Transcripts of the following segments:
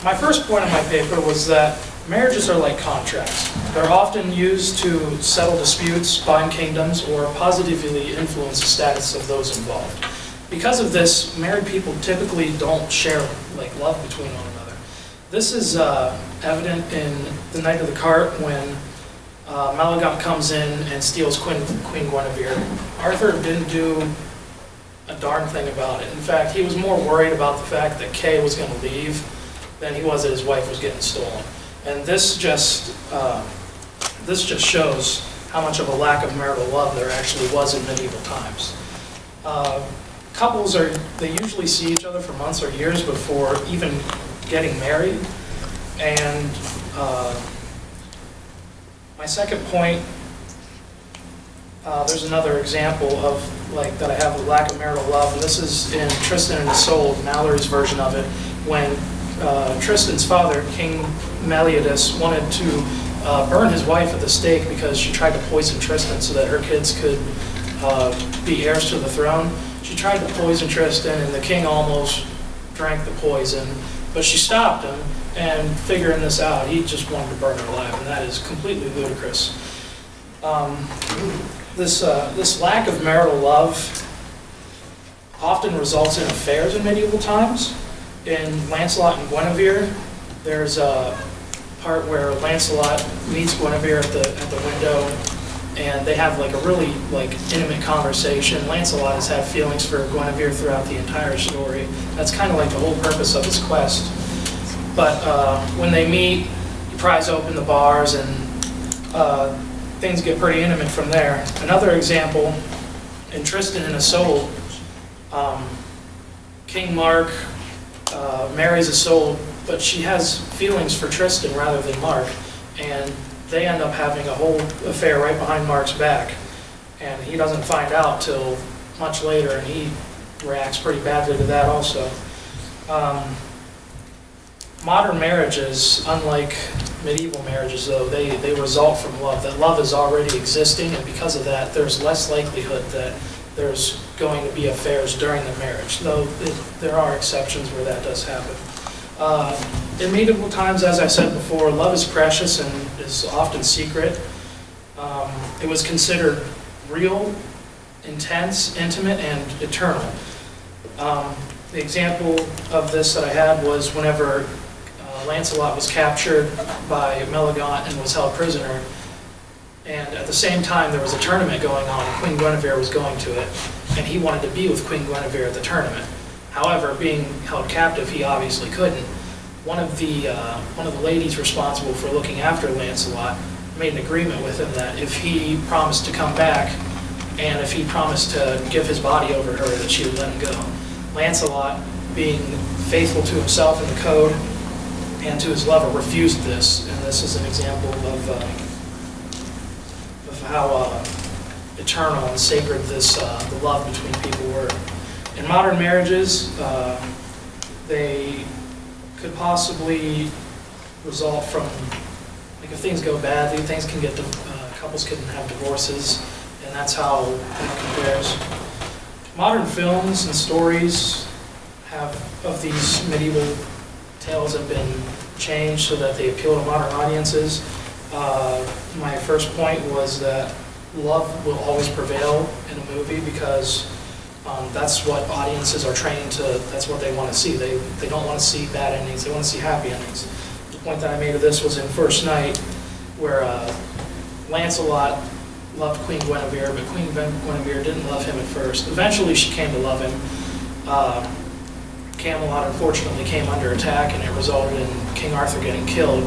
My first point in my paper was that marriages are like contracts. They're often used to settle disputes, bind kingdoms, or positively influence the status of those involved. Because of this, married people typically don't share like love between one another. This is evident in The Knight of the Cart when Meleagant comes in and steals Queen Guinevere. Arthur didn't do a darn thing about it. In fact, he was more worried about the fact that Kay was going to leave than he was that his wife was getting stolen. And this just shows how much of a lack of marital love there actually was in medieval times. Couples they usually see each other for months or years before even getting married. And my second point, there's another example of that I have a lack of marital love, and this is in Tristan and Isolde, Mallory's version of it, when Tristan's father, King Meliadus, wanted to burn his wife at the stake because she tried to poison Tristan so that her kids could be heirs to the throne. She tried to poison Tristan, and the king almost drank the poison, but she stopped him, and figuring this out, he just wanted to burn her alive, and that is completely ludicrous. This lack of marital love often results in affairs in medieval times. In Lancelot and Guinevere, there's a part where Lancelot meets Guinevere at the window, and they have a really intimate conversation. Lancelot has had feelings for Guinevere throughout the entire story. That's kind of the whole purpose of his quest. But when they meet, he pries open the bars, and things get pretty intimate from there. Another example, in Tristan and Isolde, King Mark marries Isolde, but she has feelings for Tristan rather than Mark, and they end up having a whole affair right behind Mark's back, and he doesn't find out till much later, and he reacts pretty badly to that also. Modern marriages, unlike medieval marriages though, they result from love. That love is already existing, and because of that, there's less likelihood that there's going to be affairs during the marriage, though there are exceptions where that does happen. In medieval times, as I said before, love is precious and is often secret. It was considered real, intense, intimate, and eternal. The example of this that I had was whenever Lancelot was captured by Meleagant and was held prisoner, and at the same time there was a tournament going on, and Queen Guinevere was going to it, and he wanted to be with Queen Guinevere at the tournament. However, being held captive, he obviously couldn't. One of the ladies responsible for looking after Lancelot made an agreement with him that if he promised to come back, and if he promised to give his body over to her, that she would let him go. Lancelot, being faithful to himself and the code, and to his lover, refused this, and this is an example of how eternal and sacred the love between people were. In modern marriages, they could possibly result from, if things go badly, things can get, couples can have divorces, and that's how it compares. Modern films and stories of these medieval tales have been changed so that they appeal to modern audiences. My first point was that love will always prevail in a movie because that's what audiences are trained to, that's what they want to see. They don't want to see bad endings, they want to see happy endings. The point that I made of this was in First Night, where Lancelot loved Queen Guinevere, but Queen Guinevere didn't love him at first. Eventually she came to love him. Camelot unfortunately came under attack, and it resulted in King Arthur getting killed.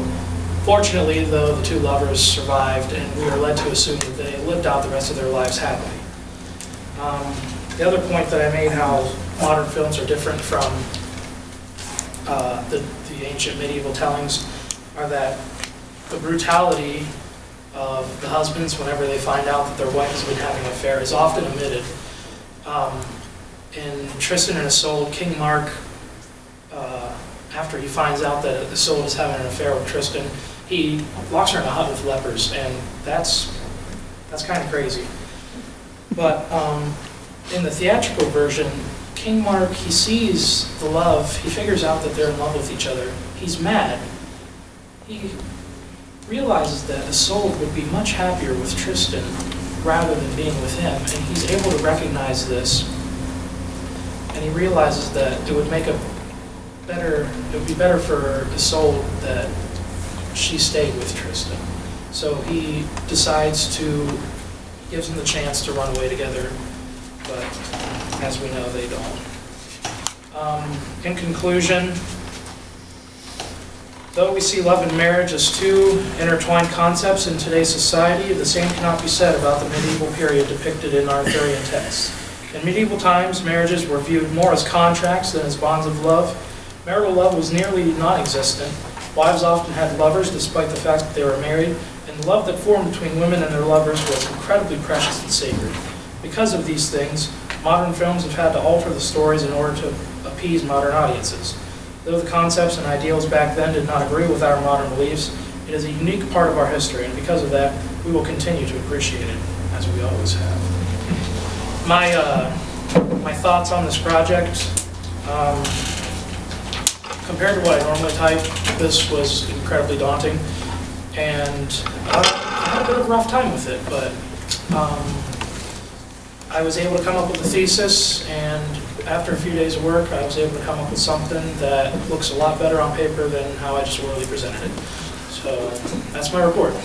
Fortunately, though, the two lovers survived, and we are led to assume that they lived out the rest of their lives happily. The other point that I made, how modern films are different from the ancient medieval tellings, are that the brutality of the husbands whenever they find out that their wife has been having an affair is often omitted. In Tristan and Isolde, King Mark, after he finds out that Isolde is having an affair with Tristan, he locks her in a hut with lepers, and that's kind of crazy. But in the theatrical version, King Mark, he sees the love, he figures out that they're in love with each other. He's mad. He realizes that Isolde would be much happier with Tristan rather than being with him, and he's able to recognize this, and he realizes that it would be better for Isolde that she stayed with Tristan. So he decides gives him the chance to run away together, but as we know, they don't. In conclusion, though we see love and marriage as two intertwined concepts in today's society, the same cannot be said about the medieval period depicted in Arthurian texts. In medieval times, marriages were viewed more as contracts than as bonds of love. Marital love was nearly non-existent. Wives often had lovers despite the fact that they were married, and the love that formed between women and their lovers was incredibly precious and sacred. Because of these things, modern films have had to alter the stories in order to appease modern audiences. Though the concepts and ideals back then did not agree with our modern beliefs, it is a unique part of our history, and because of that, we will continue to appreciate it, as we always have. My thoughts on this project, compared to what I normally type, this was incredibly daunting, and I had a bit of a rough time with it, but I was able to come up with a thesis, and after a few days of work, I was able to come up with something that looks a lot better on paper than how I just orally presented it. So that's my report.